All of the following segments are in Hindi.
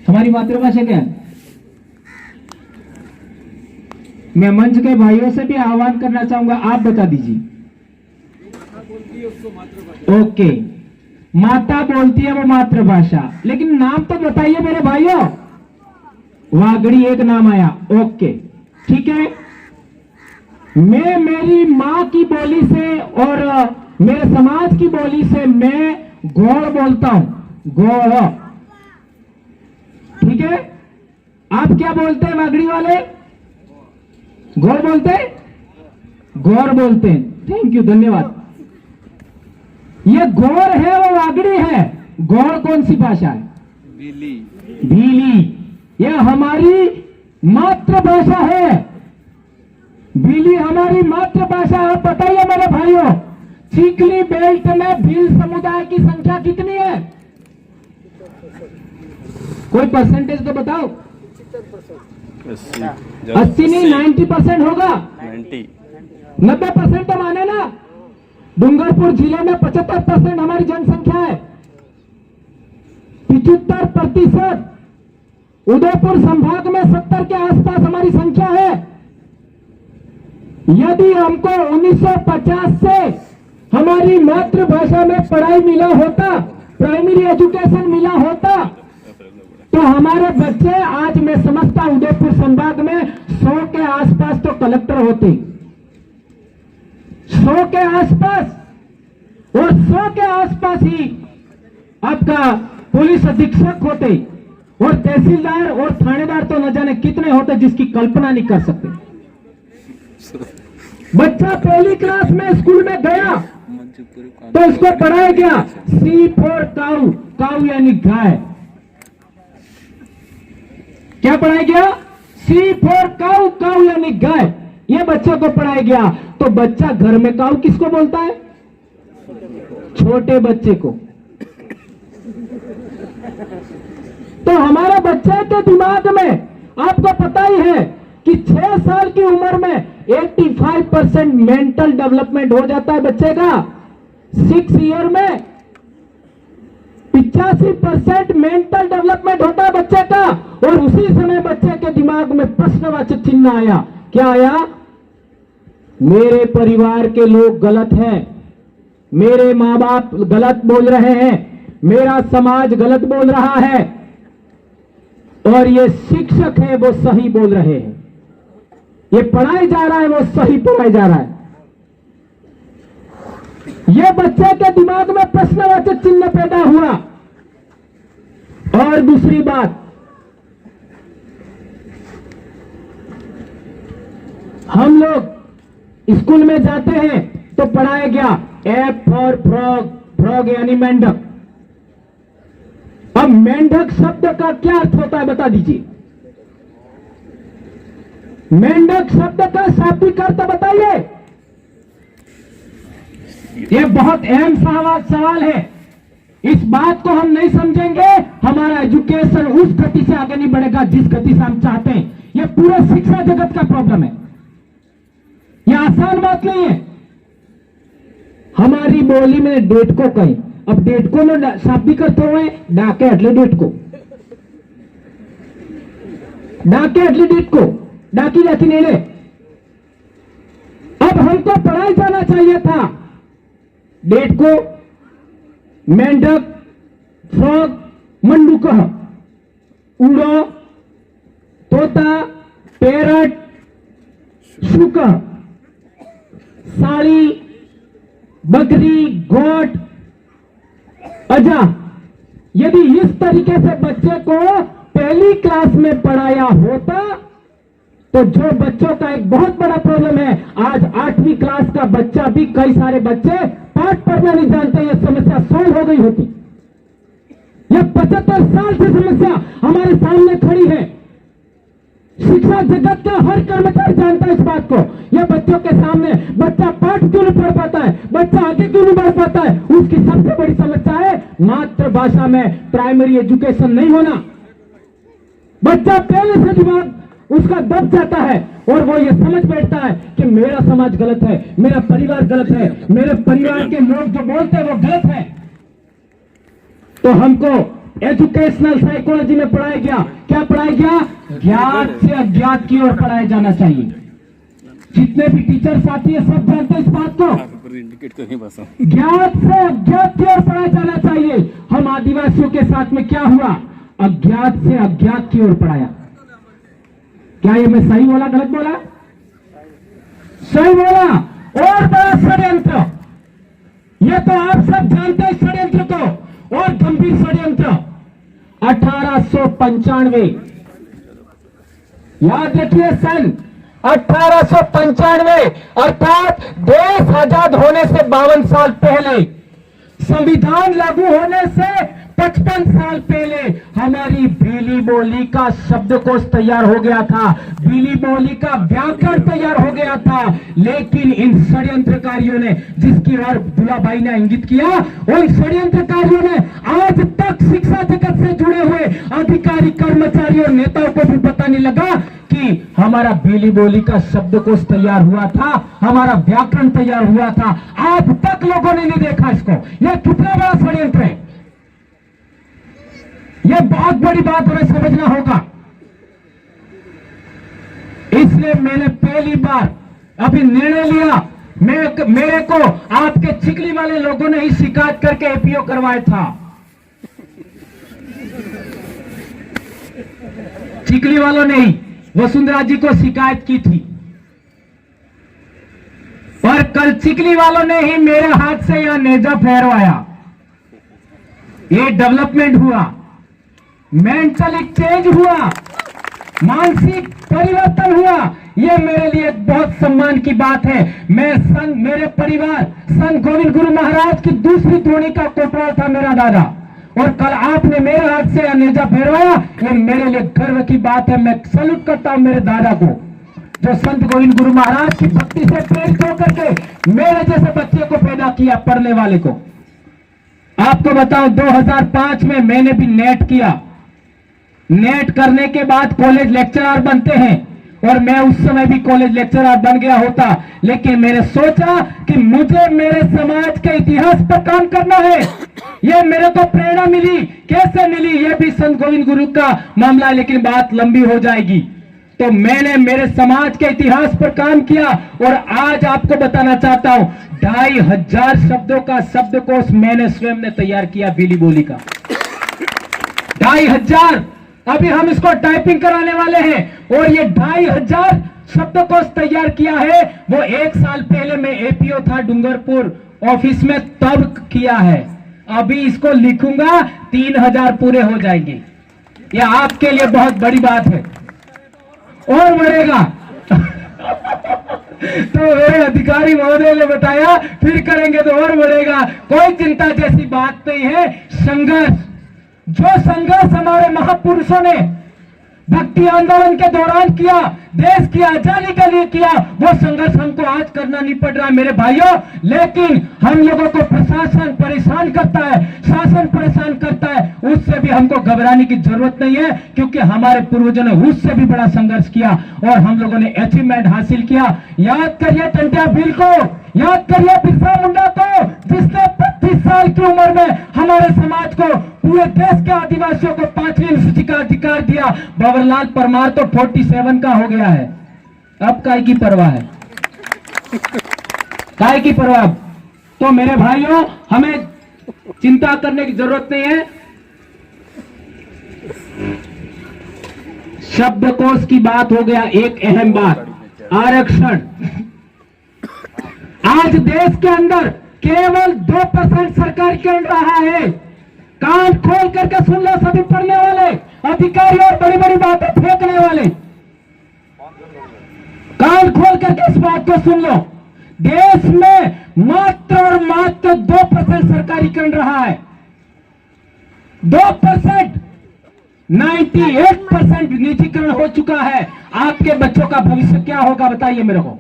हमारी मातृभाषा क्या है? मैं मंच के भाइयों से भी आह्वान करना चाहूंगा, आप बता दीजिए। ओके, माता बोलती है वो मातृभाषा, लेकिन नाम तो बताइए मेरे भाइयों। वागड़ी एक नाम आया, ओके ठीक है। मैं मेरी माँ की बोली से और मेरे समाज की बोली से मैं गौड़ बोलता हूं, गौड़, ठीक है। आप क्या बोलते हैं वागड़ी वाले? गौड़ बोलते हैं, गौर बोलते हैं। थैंक यू, धन्यवाद। ये गौर है वो वागड़ी है, गौड़ कौन सी भाषा है? भीली। भीली, यह हमारी मातृभाषा है। भीली हमारी मातृभाषा है। बताइए मेरे भाइयों, चिखली बेल्ट में भील समुदाय की संख्या कितनी है? कोई परसेंटेज तो बताओ। 80 नहीं, 90% होगा। 90% तो माने ना। डूंगरपुर जिले में 75% हमारी जनसंख्या है, 75%। उदयपुर संभाग में 70 के आसपास हमारी संख्या है। यदि हमको 1950 से हमारी मातृभाषा में पढ़ाई मिला होता, प्राइमरी एजुकेशन मिला होता, तो हमारे बच्चे आज मैं समझता उदयपुर संभाग में 100 के आसपास तो कलेक्टर होते, 100 के आसपास, और 100 के आसपास ही आपका पुलिस अधीक्षक होते, और तहसीलदार और थानेदार तो न जाने कितने होते जिसकी कल्पना नहीं कर सकते। बच्चा पहली क्लास में स्कूल में गया तो उसको पढ़ाया गया सी फॉर काऊ, काऊ यानी गाय। क्या पढ़ाया गया? सी फॉर काऊ, काऊ यानी गाय। ये बच्चे को पढ़ाया गया। तो बच्चा घर में काऊ किसको बोलता है? छोटे बच्चे को। तो हमारे बच्चे के दिमाग में आपको पता ही है कि 6 साल की उम्र में 85% मेंटल डेवलपमेंट हो जाता है बच्चे का। 6 ईयर में 85% मेंटल डेवलपमेंट होता है बच्चे का। और उसी समय बच्चे के दिमाग में प्रश्नवाचक चिन्ह आया। क्या आया? मेरे परिवार के लोग गलत हैं, मेरे माँ बाप गलत बोल रहे हैं, मेरा समाज गलत बोल रहा है, और ये शिक्षक है वो सही बोल रहे हैं, ये पढ़ाया जा रहा है वो सही पढ़ाया जा रहा है। ये बच्चे के दिमाग में प्रश्नवाचक चिन्ह पैदा हुआ। और दूसरी बात, हम लोग स्कूल में जाते हैं तो पढ़ाया गया एफ फॉर फ्रॉग, फ्रॉग यानी मेंढक। अब मेंढक शब्द का क्या अर्थ होता है बता दीजिए। मेंढक शब्द का शाब्दिक अर्थ बताइए। यह बहुत अहम सवाल है। इस बात को हम नहीं समझेंगे, हमारा एजुकेशन उस गति से आगे नहीं बढ़ेगा जिस गति से हम चाहते हैं। यह पूरे शिक्षा जगत का प्रॉब्लम है, यह आसान बात नहीं है। हमारी बोली में डेट को कहीं, अब डेट को में शाब्दिक अर्थ हुए डाके એટલે डेट को, डाके એટલે डेट को, डाकी जाती नहीं ले। अब हमको पढ़ाया जाना चाहिए था डेट को, मेंढक, फ्रॉग, मंडूकह, उड़ो, तोता, पैरट, शुकह, साड़ी, बकरी, गोट, अजा। यदि इस तरीके से बच्चे को पहली क्लास में पढ़ाया होता तो जो बच्चों का एक बहुत बड़ा प्रॉब्लम है, आज 8वीं क्लास का बच्चा भी, कई सारे बच्चे पाठ पढ़ना नहीं जानते, यह समस्या सॉल्व हो गई होती। यह 75 साल से समस्या हमारे सामने खड़ी है। शिक्षा जगत का हर कर्मचारी जानता है इस बात को। यह बच्चों के सामने, बच्चा पाठ क्यों नहीं पढ़ पाता है, बच्चा आगे क्यों नहीं बढ़ पाता है, उसकी सबसे बड़ी समस्या है मातृभाषा में प्राइमरी एजुकेशन नहीं होना। बच्चा पहले से दिमाग उसका दब जाता है और वो ये समझ बैठता है कि मेरा समाज गलत है, मेरा परिवार गलत है, मेरे परिवार के लोग जो बोलते हैं वो गलत है। तो हमको एजुकेशनल साइकोलॉजी में पढ़ाया गया, क्या पढ़ाया गया? ज्ञात से अज्ञात की ओर पढ़ाया जाना चाहिए। जितने भी टीचर्स आती है सब जानते हैं इस बात को, ज्ञात से अज्ञात की ओर पढ़ाया जाना चाहिए। हम आदिवासियों के साथ में क्या हुआ? अज्ञात से अज्ञात की ओर पढ़ाया। क्या ये मैं सही बोला, गलत बोला? सही बोला। और बड़ा षड्यंत्र, ये तो आप सब जानते हैं षड्यंत्र को, और गंभीर षड्यंत्र 1895, याद रखिए सन 1895, अर्थात देश आजाद होने से 52 साल पहले, संविधान लागू होने से 55 साल पहले हमारी बीली बोली का शब्दकोश तैयार हो गया था, बीली बोली का व्याकरण तैयार हो गया था। लेकिन इन षड्यंत्रकारियों ने, जिसकी ओर दुलाभाई ने इंगित किया, उन षड्यंत्रकारियों ने आज तक शिक्षा जगत से जुड़े हुए अधिकारी, कर्मचारी और नेताओं को भी पता नहीं लगा कि हमारा बीली बोली का शब्दकोश तैयार हुआ था, हमारा व्याकरण तैयार हुआ था। आज तक लोगों ने नहीं देखा इसको। यह कितना बड़ा षड्यंत्र है, यह बहुत बड़ी बात हमें समझना होगा। इसलिए मैंने पहली बार अभी निर्णय लिया, मेरे को आपके चिखली वाले लोगों ने ही शिकायत करके एपीओ करवाया था। चिखली वालों ने ही वसुंधरा जी को शिकायत की थी, और कल चिखली वालों ने ही मेरे हाथ से यहां नेजा फेरवाया। ये डेवलपमेंट हुआ, मेंटली चेंज हुआ, मानसिक परिवर्तन हुआ। ये मेरे लिए बहुत सम्मान की बात है। मेरे परिवार संत गोविंद गुरु महाराज की दूसरी द्रोणी का कोटवाल था मेरा दादा, और कल आपने मेरे हाथ से नेजा फेरवाया, ये मेरे लिए गर्व की बात है। मैं सैल्यूट करता हूं मेरे दादा को, जो संत गोविंद गुरु महाराज की भक्ति से प्रेरित होकर के मेरे जैसे बच्चे को पैदा किया, पढ़ने वाले को। आपको बताऊं 2005 में मैंने भी नेट किया। नेट करने के बाद कॉलेज लेक्चरर बनते हैं, और मैं उस समय भी कॉलेज लेक्चरर बन गया होता, लेकिन मैंने सोचा कि मुझे मेरे समाज के इतिहास पर काम करना है। यह मेरे को प्रेरणा मिली, कैसे मिली यह भी संत गोविंद गुरु का मामला है, लेकिन बात लंबी हो जाएगी। तो मैंने मेरे समाज के इतिहास पर काम किया, और आज आपको बताना चाहता हूं 2500 शब्दों का शब्दकोश मैंने स्वयं ने तैयार किया, बीली बोली का 2500। अभी हम इसको टाइपिंग कराने वाले हैं, और ये 2500 शब्दकोश तैयार किया है, वो 1 साल पहले मैं एपीओ था डूंगरपुर ऑफिस में, तब किया है। अभी इसको लिखूंगा 3000 पूरे हो जाएंगे। यह आपके लिए बहुत बड़ी बात है, और बढ़ेगा। तो मेरे अधिकारी महोदय ने बताया फिर करेंगे तो और बढ़ेगा, कोई चिंता जैसी बात नहीं है। संघर्ष, जो संघर्ष हमारे महापुरुषों ने भक्ति आंदोलन के दौरान किया, देश की आजादी के लिए किया, वो संघर्ष हमको आज करना नहीं पड़ रहा है मेरे भाइयों। लेकिन हम लोगों को प्रशासन परेशान करता है, शासन परेशान करता है, उससे भी हमको घबराने की जरूरत नहीं है, क्योंकि हमारे पूर्वजों ने उससे भी बड़ा संघर्ष किया, और हम लोगों ने अचीवमेंट हासिल किया। याद करिए टंट्या भील को, याद करिए बिरसा मुंडा को, जिसने 25 साल की उम्र में हमारे समाज को, पूरे देश के आदिवासियों को 5वीं अनुसूची का अधिकार दिया। भंवरलाल परमार तो 47 का हो गया है, अब काय की परवाह है, काय की परवाह। तो मेरे भाइयों, हमें चिंता करने की जरूरत नहीं है। शब्दकोश की बात हो गया, एक अहम बात आरक्षण। आज देश के अंदर केवल 2% सरकारीकरण रहा है। कान खोल करके सुन लो सभी पढ़ने वाले अधिकारी और बड़ी बड़ी बातें फेंकने वाले, कान खोल करके इस बात को सुन लो। देश में मात्र और मात्र 2% सरकारीकरण रहा है, 2%। 98% निजीकरण हो चुका है। आपके बच्चों का भविष्य क्या होगा बताइए मेरे को।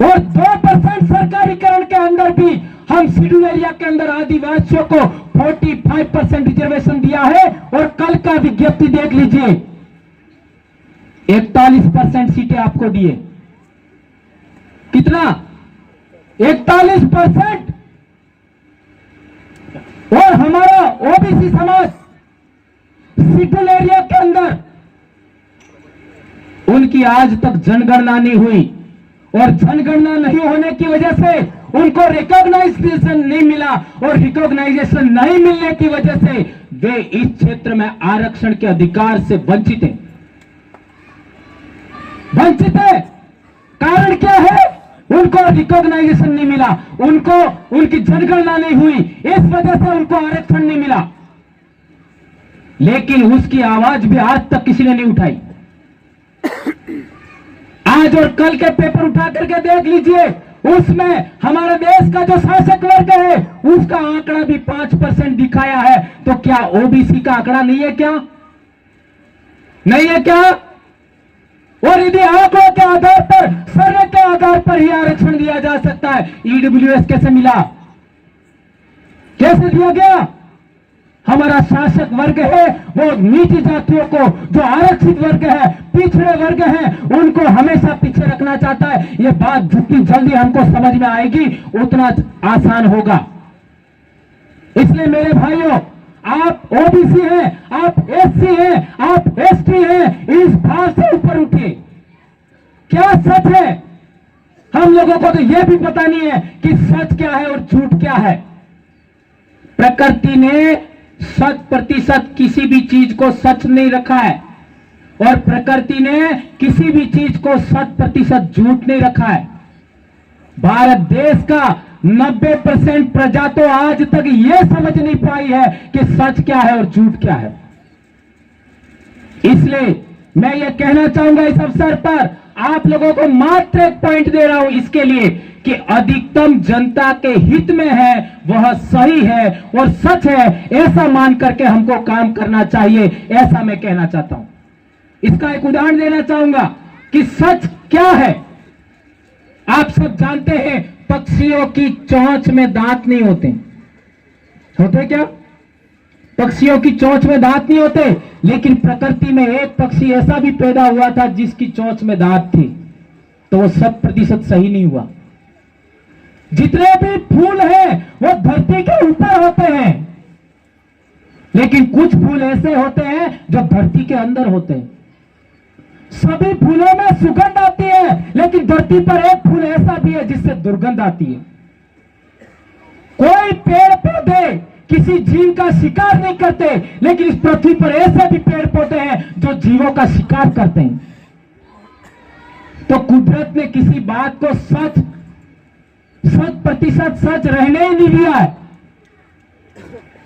और 2% सरकारीकरण के अंदर भी हम शेड्यूल एरिया के अंदर आदिवासियों को 45% रिजर्वेशन दिया है, और कल का विज्ञप्ति देख लीजिए 41% सीटें आपको दिए। कितना? 41%। और हमारा ओबीसी समाज शेड्यूल एरिया के अंदर उनकी आज तक जनगणना नहीं हुई, और जनगणना नहीं होने की वजह से उनको रिकॉग्नाइजेशन नहीं मिला, और रिकॉग्नाइजेशन नहीं मिलने की वजह से वे इस क्षेत्र में आरक्षण के अधिकार से वंचित हैं। वंचित है, कारण क्या है? उनको रिकॉग्नाइजेशन नहीं मिला, उनको उनकी जनगणना नहीं हुई, इस वजह से उनको आरक्षण नहीं मिला। लेकिन उसकी आवाज भी आज तक किसी ने नहीं उठाई। आज और कल के पेपर उठा करके देख लीजिए, उसमें हमारे देश का जो शासक वर्ग है उसका आंकड़ा भी 5% दिखाया है। तो क्या ओबीसी का आंकड़ा नहीं है क्या? नहीं है क्या? और यदि आंकड़ों के आधार पर, सर्वे के आधार पर ही आरक्षण दिया जा सकता है, ईडब्ल्यूएस कैसे मिला? कैसे दिया गया? हमारा शासक वर्ग है वो नीची जातियों को, जो आरक्षित वर्ग है, पिछड़े वर्ग है, उनको हमेशा पीछे रखना चाहता है। ये बात जितनी जल्दी हमको समझ में आएगी उतना आसान होगा। इसलिए मेरे भाइयों, आप ओबीसी हैं, आप एससी हैं, आप एसटी हैं, इस भाव से ऊपर उठिए। क्या सच है? हम लोगों को तो यह भी पता नहीं है कि सच क्या है और झूठ क्या है। प्रकृति ने 100% किसी भी चीज को सच नहीं रखा है, और प्रकृति ने किसी भी चीज को 100% झूठ नहीं रखा है। भारत देश का 90% प्रजा तो आज तक यह समझ नहीं पाई है कि सच क्या है और झूठ क्या है। इसलिए मैं यह कहना चाहूंगा इस अवसर पर, आप लोगों को मात्र एक पॉइंट दे रहा हूं इसके लिए कि अधिकतम जनता के हित में है, वह सही है और सच है, ऐसा मान करके हमको काम करना चाहिए, ऐसा मैं कहना चाहता हूं। इसका एक उदाहरण देना चाहूंगा कि सच क्या है। आप सब जानते हैं पक्षियों की चोंच में दांत नहीं होते। होते क्या? पक्षियों की चोंच में दांत नहीं होते, लेकिन प्रकृति में एक पक्षी ऐसा भी पैदा हुआ था जिसकी चोंच में दांत थी, तो वो 100% सही नहीं हुआ। जितने भी फूल हैं वो धरती के ऊपर होते हैं, लेकिन कुछ फूल ऐसे होते हैं जो धरती के अंदर होते हैं। सभी फूलों में सुगंध आती है, लेकिन धरती पर एक फूल ऐसा भी है जिससे दुर्गंध आती है। कोई पेड़ पौधे किसी जीव का शिकार नहीं करते, लेकिन इस पृथ्वी पर ऐसे भी पेड़ पौधे हैं जो जीवों का शिकार करते हैं। तो कुदरत ने किसी बात को 100% सच रहने ही नहीं दिया है।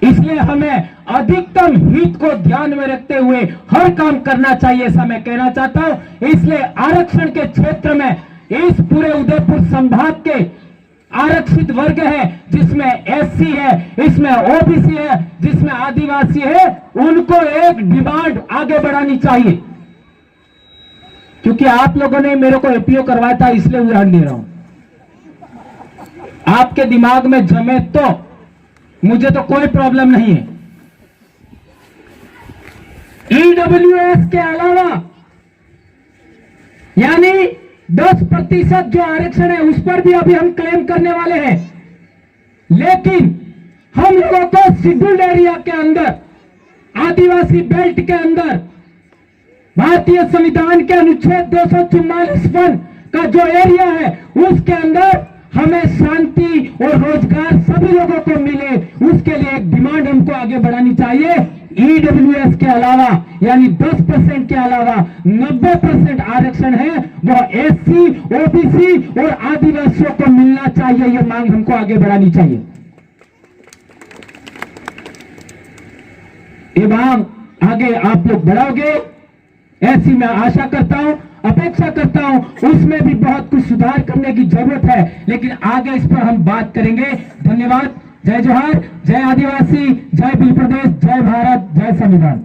इसलिए हमें अधिकतम हित को ध्यान में रखते हुए हर काम करना चाहिए, ऐसा मैं कहना चाहता हूं। इसलिए आरक्षण के क्षेत्र में इस पूरे उदयपुर संभाग के आरक्षित वर्ग है, जिसमें एससी है, इसमें ओबीसी है, जिसमें आदिवासी है, उनको एक डिमांड आगे बढ़ानी चाहिए। क्योंकि आप लोगों ने मेरे को एपीओ करवाया था, इसलिए उदाहरण दे रहा हूं। आपके दिमाग में जमे तो मुझे तो कोई प्रॉब्लम नहीं है। ईडब्ल्यूएस के अलावा यानी 10% जो आरक्षण है उस पर भी अभी हम क्लेम करने वाले हैं, लेकिन हम लोगों को शेड्यूल्ड एरिया के अंदर, आदिवासी बेल्ट के अंदर भारतीय संविधान के अनुच्छेद 244 का जो एरिया है उसके अंदर हमें शांति और रोजगार सभी लोगों को मिले, उसके लिए एक डिमांड हमको आगे बढ़ानी चाहिए। ईडब्ल्यूएस के अलावा यानी 10% के अलावा 90% आरक्षण है वो एससी, ओबीसी और आदिवासियों को मिलना चाहिए। ये मांग हमको आगे बढ़ानी चाहिए। ये मांग आगे आप लोग बढ़ाओगे ऐसी मैं आशा करता हूं, अपेक्षा करता हूं। उसमें भी बहुत कुछ सुधार करने की जरूरत है, लेकिन आगे इस पर हम बात करेंगे। धन्यवाद। जय जोहार, जय आदिवासी, जय बिल प्रदेश, जय भारत, जय संविधान।